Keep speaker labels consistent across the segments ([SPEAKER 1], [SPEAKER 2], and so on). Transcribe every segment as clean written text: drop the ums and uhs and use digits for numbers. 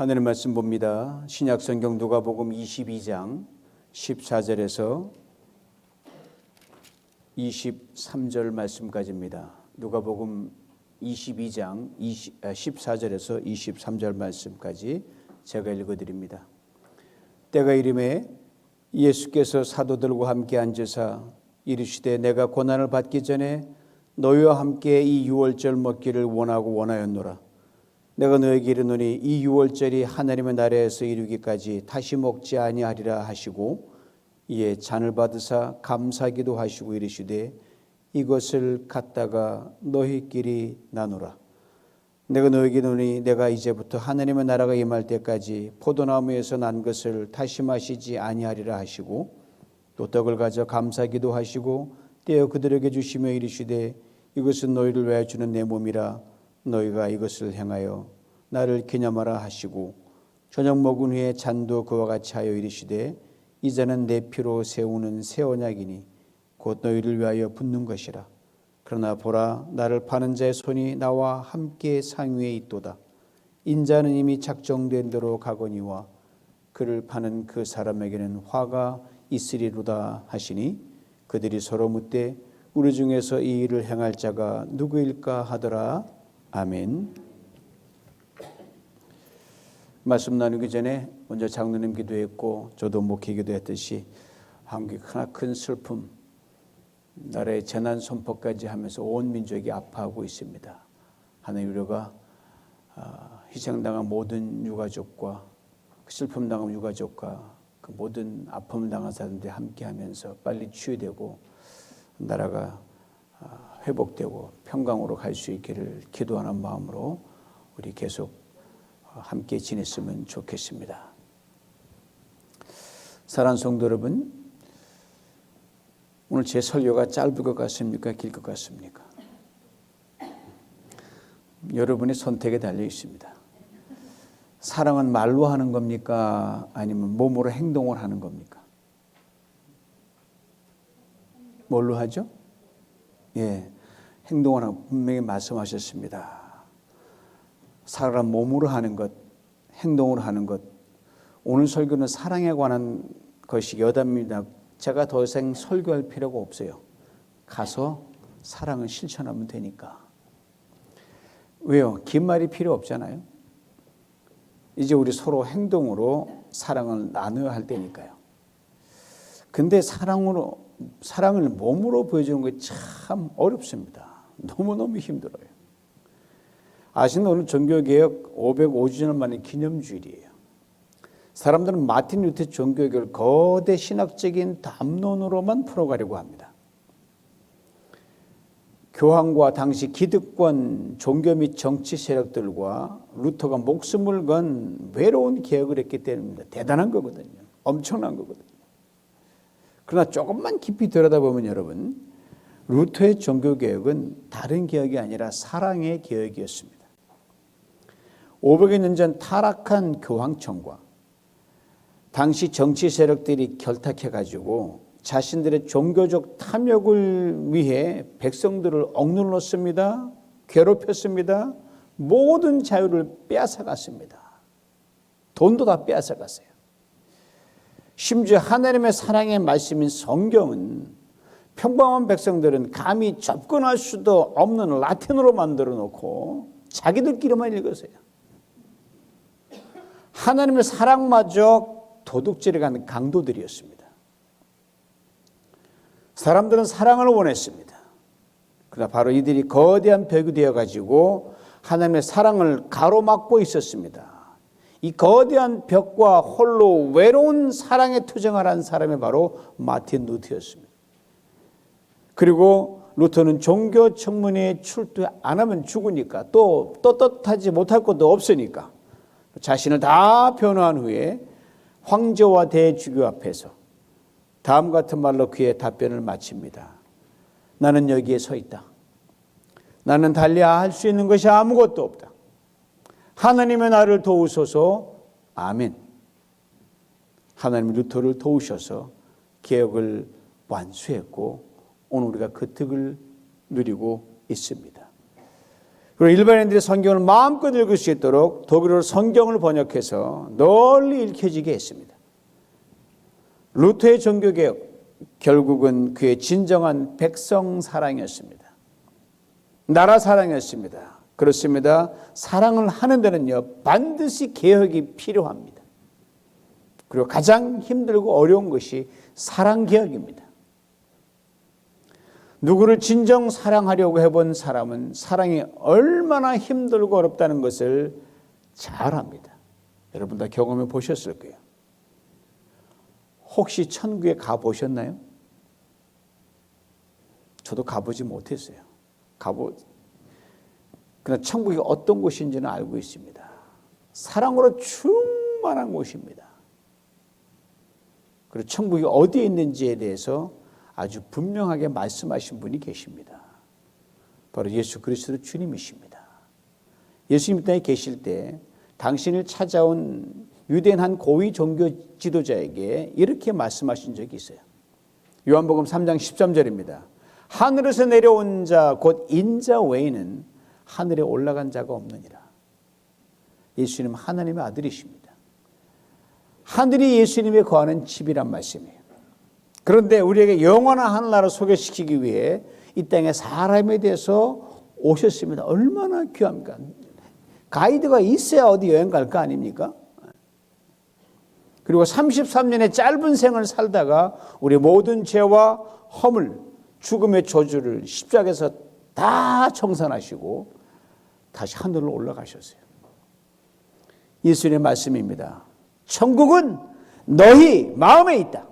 [SPEAKER 1] 하늘의 말씀 봅니다. 신약성경 누가복음 22장 14절에서 23절 말씀까지입니다. 누가복음 22장 14절에서 23절 말씀까지 제가 읽어드립니다. 때가 이름에 예수께서 사도들과 함께 앉으사 이르시되 내가 고난을 받기 전에 너희와 함께 이 유월절 먹기를 원하였노라. 내가 너에게 이르노니 이 유월절이 하나님의 나라에서 이루기까지 다시 먹지 아니하리라 하시고 이에 잔을 받으사 감사기도 하시고 이르시되 이것을 갖다가 너희끼리 나누라. 내가 너에게 이르노니 내가 이제부터 하나님의 나라가 임할 때까지 포도나무에서 난 것을 다시 마시지 아니하리라 하시고 또 떡을 가져 감사기도 하시고 떼어 그들에게 주시며 이르시되 이것은 너희를 위하여 주는 내 몸이라. 너희가 이것을 행하여 나를 기념하라 하시고 저녁 먹은 후에 잔도 그와 같이 하여 이르시되 이 잔은 내 피로 세우는 새 언약이니 곧 너희를 위하여 붓는 것이라. 그러나 보라 나를 파는 자의 손이 나와 함께 상위에 있도다. 인자는 이미 작정된 대로 가거니와 그를 파는 그 사람에게는 화가 있으리로다 하시니 그들이 서로 묻되 우리 중에서 이 일을 행할 자가 누구일까 하더라. 아멘. 말씀 나누기 전에 먼저 장로님 기도했고 저도 목회 기도했듯이 한국이 크나큰 슬픔, 나라의 재난 선포까지 하면서 온 민족이 아파하고 있습니다. 하나님 우리가 희생당한 모든 유가족과 슬픔 당한 유가족과 그 모든 아픔을 당한 사람들이 함께하면서 빨리 치유되고 나라가 회복되고 평강으로 갈 수 있기를 기도하는 마음으로 우리 계속 함께 지냈으면 좋겠습니다. 사랑하는 성도 여러분, 오늘 제 설교가 짧을 것 같습니까? 길 것 같습니까? 여러분의 선택에 달려 있습니다. 사랑은 말로 하는 겁니까? 아니면 몸으로 행동을 하는 겁니까? 뭘로 하죠? 행동을 하고 분명히 말씀하셨습니다. 사람 몸으로 하는 것, 행동으로 하는 것. 오늘 설교는 사랑에 관한 것이 여담입니다. 제가 더 이상 설교할 필요가 없어요. 가서 사랑을 실천하면 되니까. 왜요? 긴 말이 필요 없잖아요. 이제 우리 서로 행동으로 사랑을 나눠야 할 때니까요. 근데 사랑을 몸으로 보여주는 게 참 어렵습니다. 너무너무 힘들어요. 아시는 오늘 종교개혁 505주년 만에 기념주일이에요. 사람들은 마틴 루터 종교개혁을 거대 신학적인 담론으로만 풀어가려고 합니다. 교황과 당시 기득권 종교 및 정치 세력들과 루터가 목숨을 건 외로운 개혁을 했기 때문입니다. 대단한 거거든요. 엄청난 거거든요. 그러나 조금만 깊이 들여다보면 여러분, 루터의 종교개혁은 다른 개혁이 아니라 사랑의 개혁이었습니다. 500여 년 전 타락한 교황청과 당시 정치 세력들이 결탁해가지고 자신들의 종교적 탐욕을 위해 백성들을 억눌렀습니다. 괴롭혔습니다. 모든 자유를 빼앗아갔습니다. 돈도 다 빼앗아갔어요. 심지어 하나님의 사랑의 말씀인 성경은 평범한 백성들은 감히 접근할 수도 없는 라틴어로 만들어 놓고 자기들끼리만 읽으세요. 하나님의 사랑마저 도둑질해가는 강도들이었습니다. 사람들은 사랑을 원했습니다. 그러나 바로 이들이 거대한 벽이 되어가지고 하나님의 사랑을 가로막고 있었습니다. 이 거대한 벽과 홀로 외로운 사랑에 투쟁하라는 사람이 바로 마틴 루터였습니다. 그리고 루터는 종교 청문회에 출두 안 하면 죽으니까 또 떳떳하지 못할 것도 없으니까 자신을 다 변호한 후에 황제와 대주교 앞에서 다음 같은 말로 그의 답변을 마칩니다. 나는 여기에 서 있다. 나는 달리 할 수 있는 것이 아무것도 없다. 하나님의 나를 도우소서. 아멘. 하나님이 루터를 도우셔서 개혁을 완수했고 오늘 우리가 그 득을 누리고 있습니다. 그리고 일반인들이 성경을 마음껏 읽을 수 있도록 독일어로 성경을 번역해서 널리 읽혀지게 했습니다. 루터의 종교개혁, 결국은 그의 진정한 백성 사랑이었습니다. 나라 사랑이었습니다. 그렇습니다. 사랑을 하는 데는요, 반드시 개혁이 필요합니다. 그리고 가장 힘들고 어려운 것이 사랑개혁입니다. 누구를 진정 사랑하려고 해본 사람은 사랑이 얼마나 힘들고 어렵다는 것을 잘 압니다. 여러분 다 경험해 보셨을 거예요. 혹시 천국에 가보셨나요? 저도 가보지 못했어요. 그러나 천국이 어떤 곳인지는 알고 있습니다. 사랑으로 충만한 곳입니다. 그리고 천국이 어디에 있는지에 대해서 아주 분명하게 말씀하신 분이 계십니다. 바로 예수 그리스도 주님이십니다. 예수님 땅에 계실 때 당신을 찾아온 유대인 한 고위 종교 지도자에게 이렇게 말씀하신 적이 있어요. 요한복음 3장 13절입니다. 하늘에서 내려온 자 곧 인자 외에는 하늘에 올라간 자가 없느니라. 예수님 하나님의 아들이십니다. 하늘이 예수님의 거하는 집이란 말씀이에요. 그런데 우리에게 영원한 하늘나라를 소개시키기 위해 이 땅에 사람에 대해서 오셨습니다. 얼마나 귀합니까? 가이드가 있어야 어디 여행 갈 거 아닙니까? 그리고 33년의 짧은 생을 살다가 우리 모든 죄와 허물, 죽음의 저주를 십자가에서 다 청산하시고 다시 하늘로 올라가셨어요. 예수님의 말씀입니다. 천국은 너희 마음에 있다.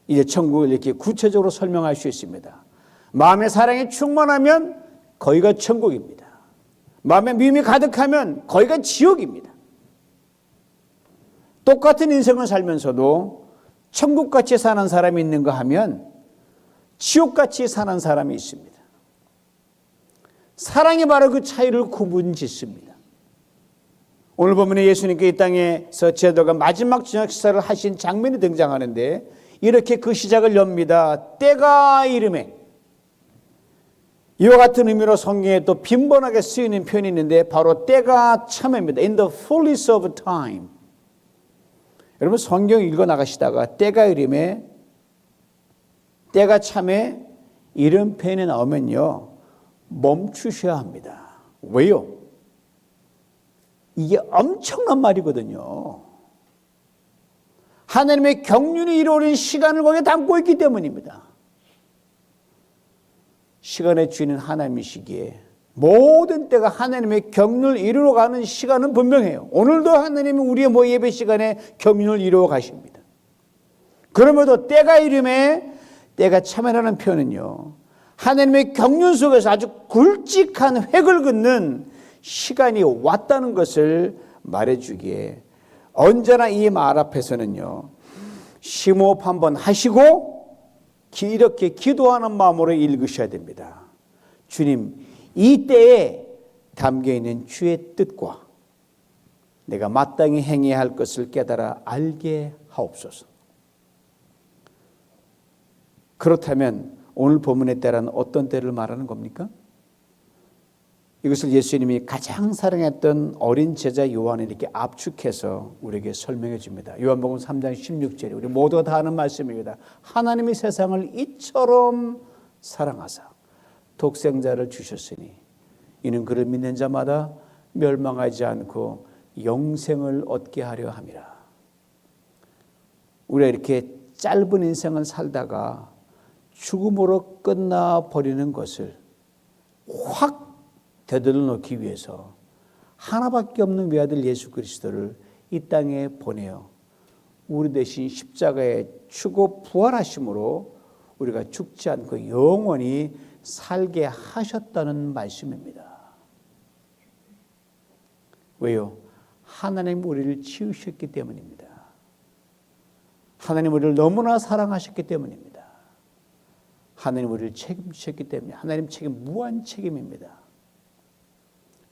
[SPEAKER 1] 이제 천국을 이렇게 구체적으로 설명할 수 있습니다. 마음의 사랑이 충만하면 거기가 천국입니다. 마음에 미움이 가득하면 거기가 지옥입니다. 똑같은 인생을 살면서도 천국같이 사는 사람이 있는가 하면 지옥같이 사는 사람이 있습니다. 사랑이 바로 그 차이를 구분짓습니다. 오늘 보면 예수님께 이 땅에서 제도가 마지막 저녁 식사를 하신 장면이 등장하는데 이렇게 그 시작을 엽니다. 때가 이르매. 이와 같은 의미로 성경에 또 빈번하게 쓰이는 표현이 있는데 바로 때가 참입니다. In the fullness of time. 여러분 성경 읽어 나가시다가 때가 이르매, 때가 참에 이런 표현이 나오면요 멈추셔야 합니다. 왜요? 이게 엄청난 말이거든요. 하나님의 경륜이 이루어진 시간을 거기에 담고 있기 때문입니다. 시간의 주인은 하나님이시기에 모든 때가 하나님의 경륜을 이루어 가는 시간은 분명해요. 오늘도 하나님은 우리의 예배 시간에 경륜을 이루어 가십니다. 그럼에도 때가 이름에 때가 참여라는 표현은요. 하나님의 경륜 속에서 아주 굵직한 획을 긋는 시간이 왔다는 것을 말해주기에 언제나 이 말 앞에서는요. 심호흡 한번 하시고 이렇게 기도하는 마음으로 읽으셔야 됩니다. 주님, 이 때에 담겨있는 주의 뜻과 내가 마땅히 행해야 할 것을 깨달아 알게 하옵소서. 그렇다면 오늘 본문의 때란 어떤 때를 말하는 겁니까? 이것을 예수님이 가장 사랑했던 어린 제자 요한이 이렇게 압축해서 우리에게 설명해 줍니다. 요한복음 3장 16절에 우리 모두가 다 아는 말씀입니다. 하나님이 세상을 이처럼 사랑하사 독생자를 주셨으니 이는 그를 믿는 자마다 멸망하지 않고 영생을 얻게 하려 함이라. 우리가 이렇게 짧은 인생을 살다가 죽음으로 끝나버리는 것을 확 되돌려 놓기 위해서 하나밖에 없는 외아들 예수 그리스도를 이 땅에 보내어 우리 대신 십자가에 죽어 부활하심으로 우리가 죽지 않고 영원히 살게 하셨다는 말씀입니다. 왜요? 하나님 우리를 지으셨기 때문입니다. 하나님 우리를 너무나 사랑하셨기 때문입니다. 하나님 우리를 책임지셨기 때문에 하나님 책임 무한 책임입니다.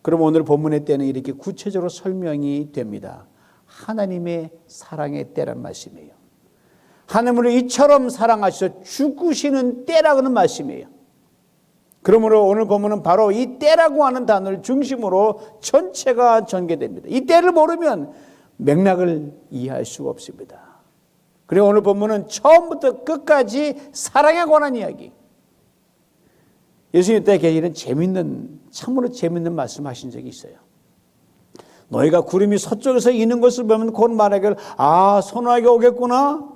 [SPEAKER 1] 그럼 오늘 본문의 때는 이렇게 구체적으로 설명이 됩니다. 하나님의 사랑의 때란 말씀이에요. 하나님을 이처럼 사랑하셔서 죽으시는 때라는 말씀이에요. 그러므로 오늘 보면은 바로 이 때라고 하는 단어를 중심으로 전체가 전개됩니다. 이 때를 모르면 맥락을 이해할 수가 없습니다. 그리고 오늘 보면은 처음부터 끝까지 사랑에 관한 이야기. 예수님 때 계시는 참으로 재밌는 말씀하신 적이 있어요. 너희가 구름이 서쪽에서 이는 것을 보면 곧 말하기를 선하게 오겠구나.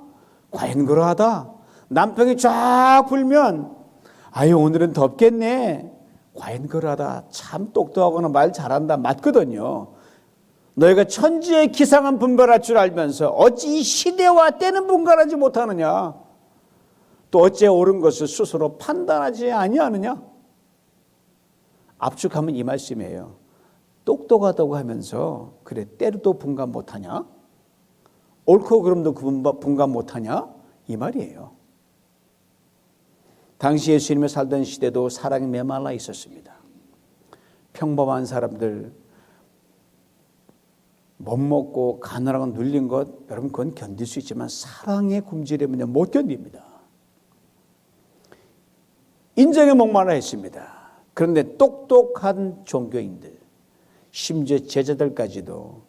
[SPEAKER 1] 과연 그러하다. 남풍이 쫙 불면 오늘은 덥겠네. 과연 그러하다. 참 똑똑하거나 말 잘한다. 맞거든요. 너희가 천지의 기상은 분별할 줄 알면서 어찌 이 시대와 때는 분간하지 못하느냐. 또 어째 옳은 것을 스스로 판단하지 아니하느냐. 압축하면 이 말씀이에요. 똑똑하다고 하면서 그래 때도 분간 못하냐? 옳고 그름도 분간 못하냐? 이 말이에요. 당시 예수님이 살던 시대도 사랑이 메말라 있었습니다. 평범한 사람들 못 먹고 가난하고 눌린 것 여러분 그건 견딜 수 있지만 사랑의 굶주림은 못 견딥니다. 인정에 목말라 했습니다. 그런데 똑똑한 종교인들 심지어 제자들까지도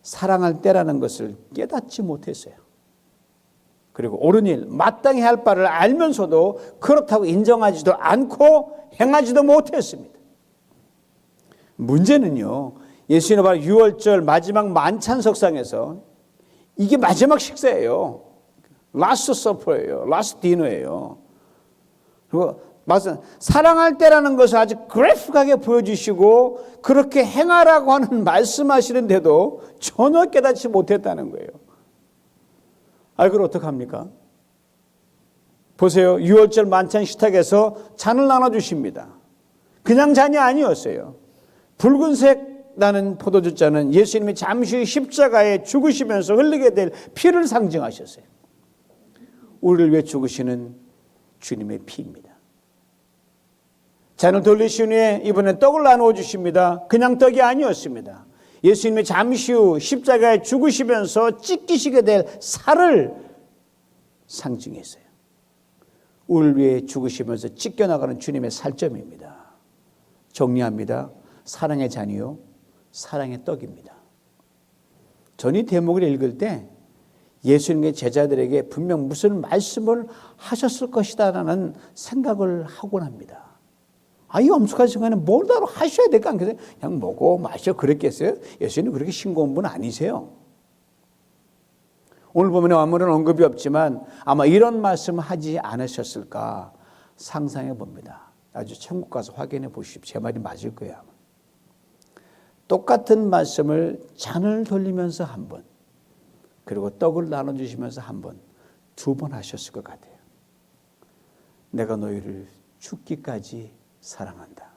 [SPEAKER 1] 사랑할 때라는 것을 깨닫지 못했어요. 그리고 옳은 일, 마땅히 할 바를 알면서도 그렇다고 인정하지도 않고 행하지도 못했습니다. 문제는요, 예수님은 바로 6월절 마지막 만찬석상에서 이게 마지막 식사예요. 라스트 서퍼예요. 라스트 디너예요. 그리고 사랑할 때라는 것을 아주 그래픽하게 보여주시고 그렇게 행하라고 하는 말씀하시는데도 전혀 깨닫지 못했다는 거예요. 그걸 어떡합니까? 보세요. 6월절 만찬 식탁에서 잔을 나눠주십니다. 그냥 잔이 아니었어요. 붉은색 나는 포도주 잔은 예수님이 잠시 후 십자가에 죽으시면서 흘리게 될 피를 상징하셨어요. 우리를 위해 죽으시는 주님의 피입니다. 잔을 돌리신 후에 이번에 떡을 나누어 주십니다. 그냥 떡이 아니었습니다. 예수님이 잠시 후 십자가에 죽으시면서 찢기시게 될 살을 상징했어요. 우리를 위해 죽으시면서 찢겨나가는 주님의 살점입니다. 정리합니다. 사랑의 잔이요, 사랑의 떡입니다. 전 이 대목을 읽을 때 예수님의 제자들에게 분명 무슨 말씀을 하셨을 것이다라는 생각을 하곤 합니다. 이 엄숙한 순간에 뭐라도 하셔야 될 거 아니겠어요? 그냥 먹어 마셔 그랬겠어요? 예수님 그렇게 싱거운 분 아니세요. 오늘 보면 아무런 언급이 없지만 아마 이런 말씀을 하지 않으셨을까 상상해 봅니다. 아주 천국 가서 확인해 보십시오. 제 말이 맞을 거예요. 아마. 똑같은 말씀을 잔을 돌리면서 한 번, 그리고 떡을 나눠주시면서 한 번, 두 번 하셨을 것 같아요. 내가 너희를 죽기까지 사랑한다.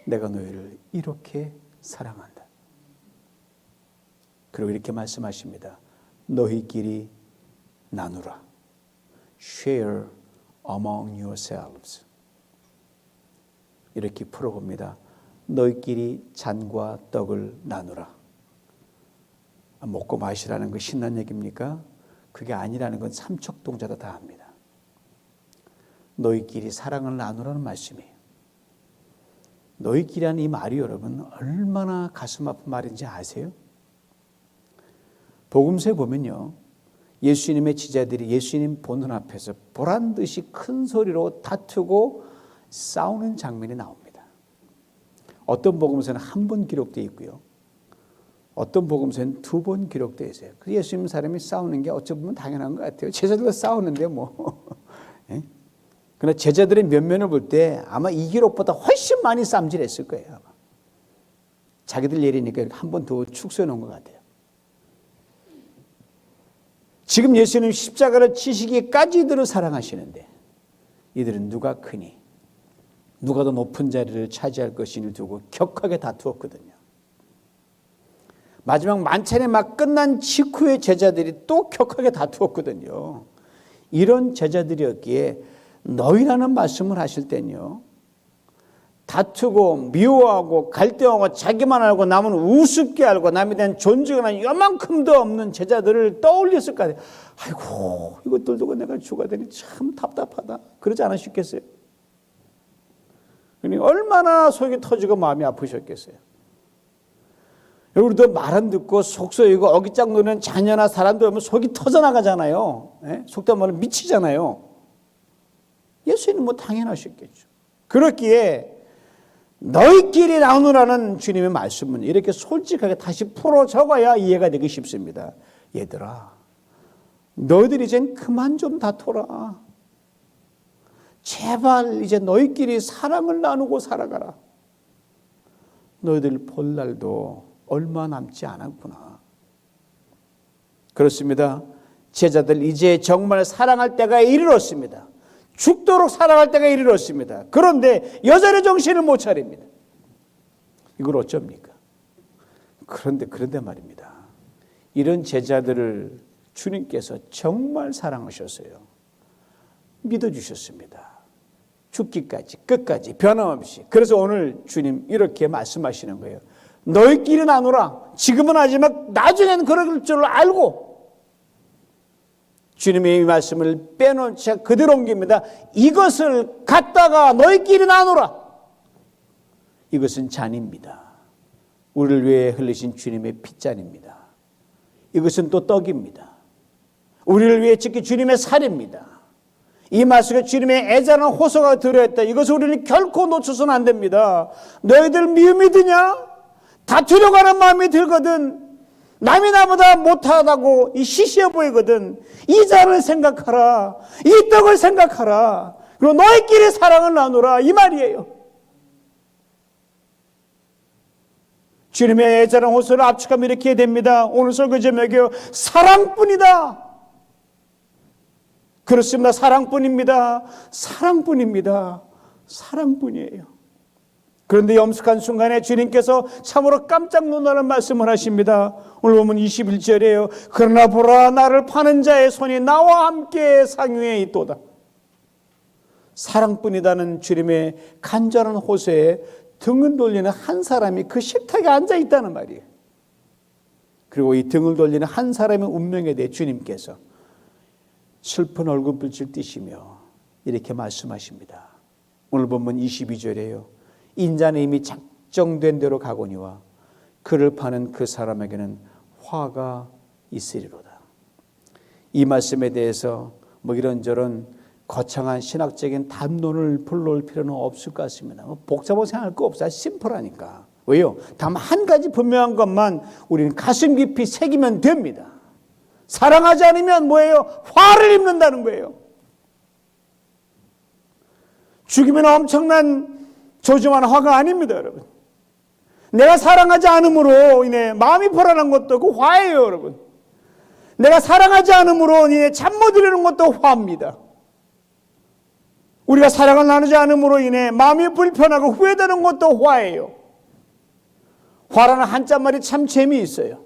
[SPEAKER 1] 내가 너희를 이렇게 사랑한다. 그리고 이렇게 말씀하십니다. 너희끼리 나누라. Share among yourselves. 이렇게 풀어봅니다. 너희끼리 잔과 떡을 나누라. 먹고 마시라는 거 신난 얘기입니까? 그게 아니라는 건 삼척동자도 다 합니다. 너희끼리 사랑을 나누라는 말씀이에요. 너희끼리라는 이 말이 여러분 얼마나 가슴 아픈 말인지 아세요? 복음서에 보면요, 예수님의 지자들이 예수님 보는 앞에서 보란듯이 큰 소리로 다투고 싸우는 장면이 나옵니다. 어떤 복음서는 한 번 기록되어 있고요, 어떤 복음서는 두 번 기록되어 있어요. 그 예수님 사람이 싸우는 게 어찌 보면 당연한 것 같아요. 제자들도 싸우는데 뭐. 예? 그러나 제자들의 면면을 볼 때 아마 이 기록보다 훨씬 많이 쌈질했을 거예요. 아마. 자기들 예리니까 한 번 더 축소해 놓은 것 같아요. 지금 예수님 십자가를 치시기까지 이들을 사랑하시는데 이들은 누가 크니, 누가 더 높은 자리를 차지할 것인을 두고 격하게 다투었거든요. 마지막 만찬이 막 끝난 직후에 제자들이 또 격하게 다투었거든요. 이런 제자들이었기에 너희라는 말씀을 하실 때는요, 다투고 미워하고 갈등하고 자기만 알고 남은 우습게 알고 남에 대한 존중하는 요만큼도 없는 제자들을 떠올렸을 거 아니에요. 아이고 이것들 두고 내가 죽어야 되니 참 답답하다. 그러지 않으셨겠어요? 그러니 얼마나 속이 터지고 마음이 아프셨겠어요. 우리도 말 안 듣고 속 쏘이고 어깃장 노는 자녀나 사람들 오면 속이 터져나가잖아요. 예? 속된 말로 미치잖아요. 예수님은 뭐 당연하셨겠죠. 그렇기에 너희끼리 나누라는 주님의 말씀은 이렇게 솔직하게 다시 풀어 적어야 이해가 되기 쉽습니다. 얘들아, 너희들 이젠 그만 좀 다퉈라. 제발 이제 너희끼리 사랑을 나누고 살아가라. 너희들 볼 날도 얼마 남지 않았구나. 그렇습니다. 제자들 이제 정말 사랑할 때가 이르렀습니다. 죽도록 사랑할 때가 이르렀습니다. 그런데 여전히 정신을 못 차립니다. 이걸 어쩝니까? 그런데 말입니다. 이런 제자들을 주님께서 정말 사랑하셨어요. 믿어주셨습니다. 죽기까지 끝까지 변함없이. 그래서 오늘 주님 이렇게 말씀하시는 거예요. 너희끼리 나누라. 지금은 하지만 나중에는 그럴 줄 알고. 주님의 이 말씀을 빼놓지 그대로 옮깁니다. 이것을 갖다가 너희끼리 나누라. 이것은 잔입니다. 우리를 위해 흘리신 주님의 핏잔입니다. 이것은 또 떡입니다. 우리를 위해 지킨 주님의 살입니다. 이 말씀에 주님의 애잔한 호소가 들어있다. 이것을 우리는 결코 놓쳐서는 안 됩니다. 너희들 미움이 드냐? 다투려고 하는 마음이 들거든. 남이 나보다 못하다고 시시해 보이거든. 이 잔을 생각하라. 이 떡을 생각하라. 그리고 너희끼리 사랑을 나누라. 이 말이에요. 주님의 애잔한 호소를 압축하면 이렇게 됩니다. 오늘 설교 제목이 사랑뿐이다. 그렇습니다. 사랑뿐입니다. 사랑뿐입니다. 사랑뿐이에요. 그런데 엄숙한 순간에 주님께서 참으로 깜짝 놀라는 말씀을 하십니다. 오늘 보면 21절이에요. 그러나 보라, 나를 파는 자의 손이 나와 함께 상유에 있도다. 사랑뿐이다는 주님의 간절한 호소에 등을 돌리는 한 사람이 그 식탁에 앉아 있다는 말이에요. 그리고 이 등을 돌리는 한 사람의 운명에 대해 주님께서 슬픈 얼굴빛을 띠시며 이렇게 말씀하십니다. 오늘 본문 22절이에요. 인자는 이미 작정된 대로 가거니와 그를 파는 그 사람에게는 화가 있으리로다. 이 말씀에 대해서 뭐 이런저런 거창한 신학적인 담론을 불러올 필요는 없을 것 같습니다. 복잡하게 생각할 거 없어요. 심플하니까. 왜요? 다만 한 가지 분명한 것만 우리는 가슴 깊이 새기면 됩니다. 사랑하지 않으면 뭐예요? 화를 입는다는 거예요. 죽이면 엄청난 조짐한 화가 아닙니다, 여러분. 내가 사랑하지 않음으로 인해 마음이 불안한 것도 그 화예요, 여러분. 내가 사랑하지 않음으로 인해 잠 못 이루는 것도 화입니다. 우리가 사랑을 나누지 않음으로 인해 마음이 불편하고 후회되는 것도 화예요. 화라는 한자말이 참 재미있어요.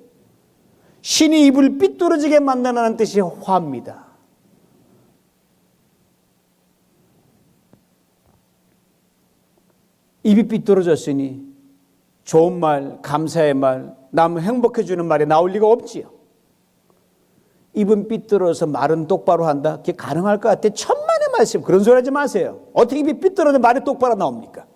[SPEAKER 1] 신이 입을 삐뚤어지게 만드는 뜻이 화입니다. 입이 삐뚤어졌으니 좋은 말, 감사의 말, 남 행복해 주는 말이 나올 리가 없지요. 입은 삐뚤어서 말은 똑바로 한다? 그게 가능할 것 같아? 천만의 말씀. 그런 소리 하지 마세요. 어떻게 입이 삐뚤어져 말이 똑바로 나옵니까?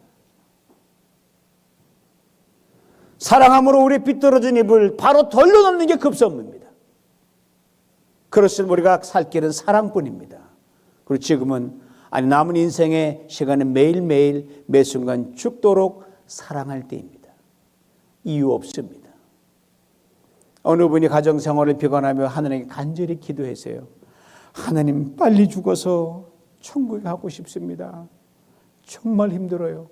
[SPEAKER 1] 사랑함으로 우리 삐뚤어진 입을 바로 돌려놓는 게 급선무입니다. 그렇습니다. 우리가 살 길은 사랑뿐입니다. 그리고 지금은 남은 인생의 시간은 매일매일 매 순간 죽도록 사랑할 때입니다. 이유 없습니다. 어느 분이 가정생활을 비관하며 하나님께 간절히 기도했어요. 하나님, 빨리 죽어서 천국에 가고 싶습니다. 정말 힘들어요.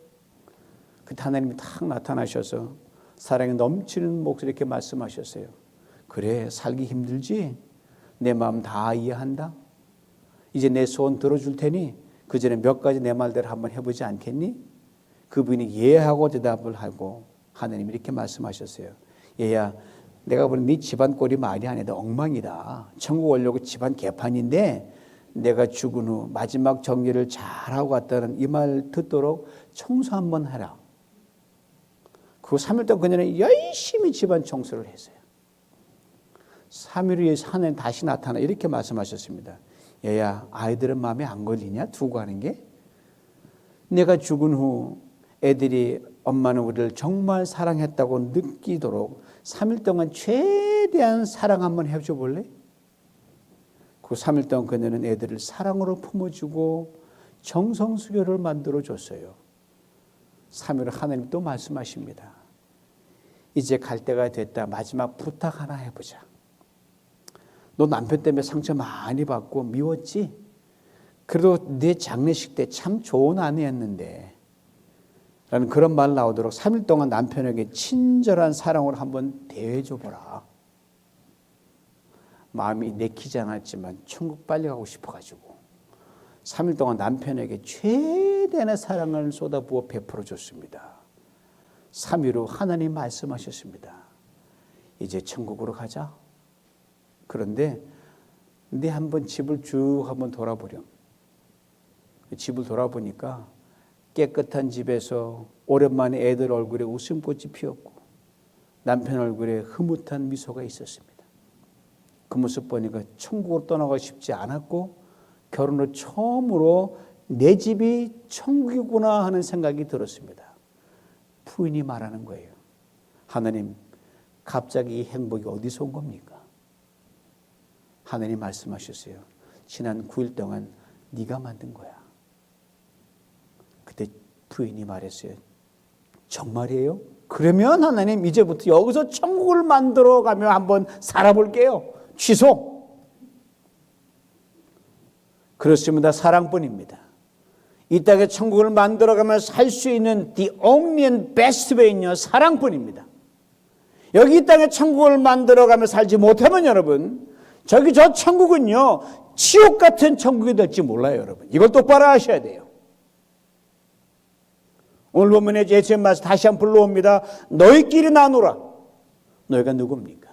[SPEAKER 1] 그때 하나님이 탁 나타나셔서 사랑이 넘치는 목소리 이렇게 말씀하셨어요. 그래, 살기 힘들지? 내 마음 다 이해한다. 이제 내 소원 들어줄 테니 그 전에 몇 가지 내 말대로 한번 해보지 않겠니? 그분이 예하고 대답을 하고 하나님이 이렇게 말씀하셨어요. 얘야, 내가 보는 네 집안 꼴이 말이 아니다. 엉망이다. 천국 오려고 집안 개판인데 내가 죽은 후 마지막 정리를 잘하고 갔다는 이 말 듣도록 청소 한번 하라. 그 3일 동안 그녀는 열심히 집안 청소를 했어요. 3일 후에 하나님 다시 나타나 이렇게 말씀하셨습니다. 얘야, 아이들은 마음에 안 걸리냐? 두고 가는 게? 내가 죽은 후 애들이 엄마는 우리를 정말 사랑했다고 느끼도록 3일 동안 최대한 사랑 한번 해줘 볼래? 그 3일 동안 그녀는 애들을 사랑으로 품어주고 정성스레를 만들어줬어요. 3일 하나님 또 말씀하십니다. 이제 갈 때가 됐다. 마지막 부탁 하나 해보자. 너 남편 때문에 상처 많이 받고 미웠지? 그래도 네 장례식 때 참 좋은 아내였는데 라는 그런 말 나오도록 3일 동안 남편에게 친절한 사랑으로 한번 대해줘보라. 마음이 내키지 않았지만 천국 빨리 가고 싶어가지고 3일 동안 남편에게 최대한의 사랑을 쏟아부어 베풀어 줬습니다. 3일 후 하나님 말씀하셨습니다. 이제 천국으로 가자. 그런데 네 한번 집을 쭉 한번 돌아보렴. 집을 돌아보니까 깨끗한 집에서 오랜만에 애들 얼굴에 웃음꽃이 피었고 남편 얼굴에 흐뭇한 미소가 있었습니다. 그 모습 보니까 천국으로 떠나고 싶지 않았고 결혼 후 처음으로 내 집이 천국이구나 하는 생각이 들었습니다. 부인이 말하는 거예요. 하나님, 갑자기 이 행복이 어디서 온 겁니까? 하나님 말씀하셨어요. 지난 9일 동안 네가 만든 거야. 그때 부인이 말했어요. 정말이에요? 그러면 하나님 이제부터 여기서 천국을 만들어 가며 한번 살아볼게요. 취소. 그렇습니다. 사랑뿐입니다. 이 땅에 천국을 만들어가며 살 수 있는 the only and best way는요, 사랑뿐입니다. 여기 이 땅에 천국을 만들어가며 살지 못하면 여러분, 저기 저 천국은요, 지옥 같은 천국이 될지 몰라요, 여러분. 이걸 똑바로 아셔야 돼요. 오늘 본문에 예수님 말씀 다시 한번 불러옵니다. 너희끼리 나누라. 너희가 누굽니까?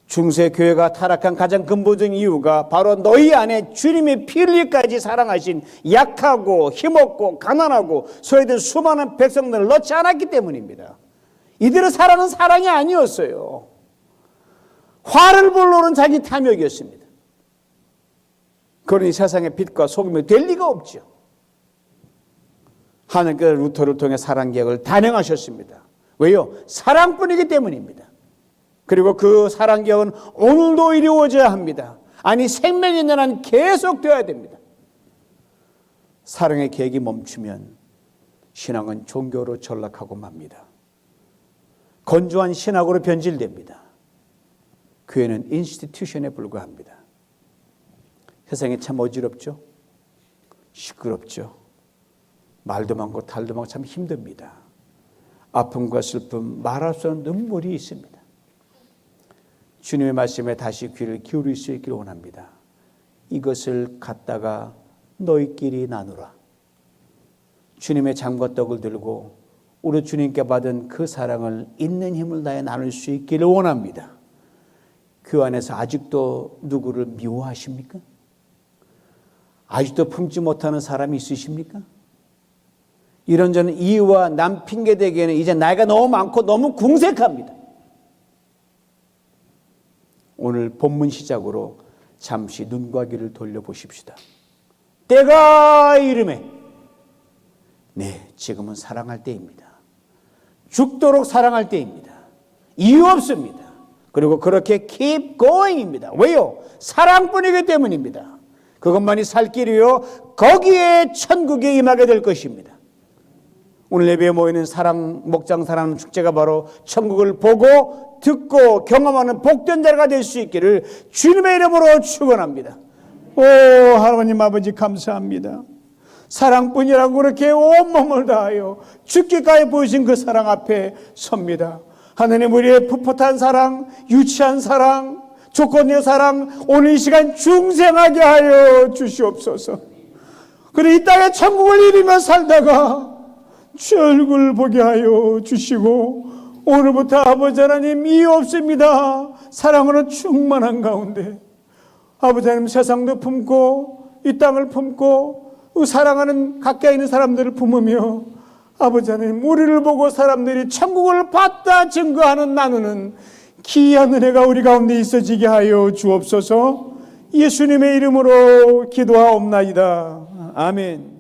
[SPEAKER 1] 중세 교회가 타락한 가장 근본적인 이유가 바로 너희 안에 주님의 피 흘리기까지 사랑하신 약하고 힘없고 가난하고 소외된 수많은 백성들을 넣지 않았기 때문입니다. 이들의 사랑은 사랑이 아니었어요. 화를 불러오는 자기 탐욕이었습니다. 그러니 세상의 빛과 소금이 될 리가 없죠. 하나님께서 루터를 통해 사랑 계획을 단행하셨습니다. 왜요? 사랑뿐이기 때문입니다. 그리고 그 사랑 계획은 오늘도 이루어져야 합니다. 아니 생명이 있는 한 계속되어야 됩니다. 사랑의 계획이 멈추면 신앙은 종교로 전락하고 맙니다. 건조한 신학으로 변질됩니다. 교회는 인스티튜션에 불과합니다. 세상이 참 어지럽죠? 시끄럽죠? 말도 많고 탈도 많고 참 힘듭니다. 아픔과 슬픔, 말할 수 없는 눈물이 있습니다. 주님의 말씀에 다시 귀를 기울일 수 있기를 원합니다. 이것을 갖다가 너희끼리 나누라. 주님의 잠과 떡을 들고 우리 주님께 받은 그 사랑을 있는 힘을 다해 나눌 수 있기를 원합니다. 그 안에서 아직도 누구를 미워하십니까? 아직도 품지 못하는 사람이 있으십니까? 이런저런 이유와 남 핑계대기에는 이제 나이가 너무 많고 너무 궁색합니다. 오늘 본문 시작으로 잠시 눈과 귀를 돌려보십시다. 때가 이르매, 네, 지금은 사랑할 때입니다. 죽도록 사랑할 때입니다. 이유 없습니다. 그리고 그렇게 keep going입니다. 왜요? 사랑뿐이기 때문입니다. 그것만이 살 길이요, 거기에 천국에 임하게 될 것입니다. 오늘 예배에 모이는 사랑 목장 사랑 축제가 바로 천국을 보고 듣고 경험하는 복된 자가 될 수 있기를 주님의 이름으로 축원합니다. 오 하나님 아버지 감사합니다. 사랑뿐이라고 그렇게 온몸을 다하여 죽기까지 보이신 그 사랑 앞에 섭니다. 하나님, 우리의 풋풋한 사랑, 유치한 사랑, 조건의 사랑 오늘 이 시간 중생하게 하여 주시옵소서. 그리고 이 땅에 천국을 이루며 살다가 주 얼굴 보게 하여 주시고 오늘부터 아버지 하나님 이유 없습니다. 사랑으로 충만한 가운데 아버지 하나님 세상도 품고 이 땅을 품고 사랑하는 가까이 있는 사람들을 품으며 아버지 하나님 우리를 보고 사람들이 천국을 봤다 증거하는 나누는 기이한 은혜가 우리 가운데 있어지게 하여 주옵소서. 예수님의 이름으로 기도하옵나이다. 아멘.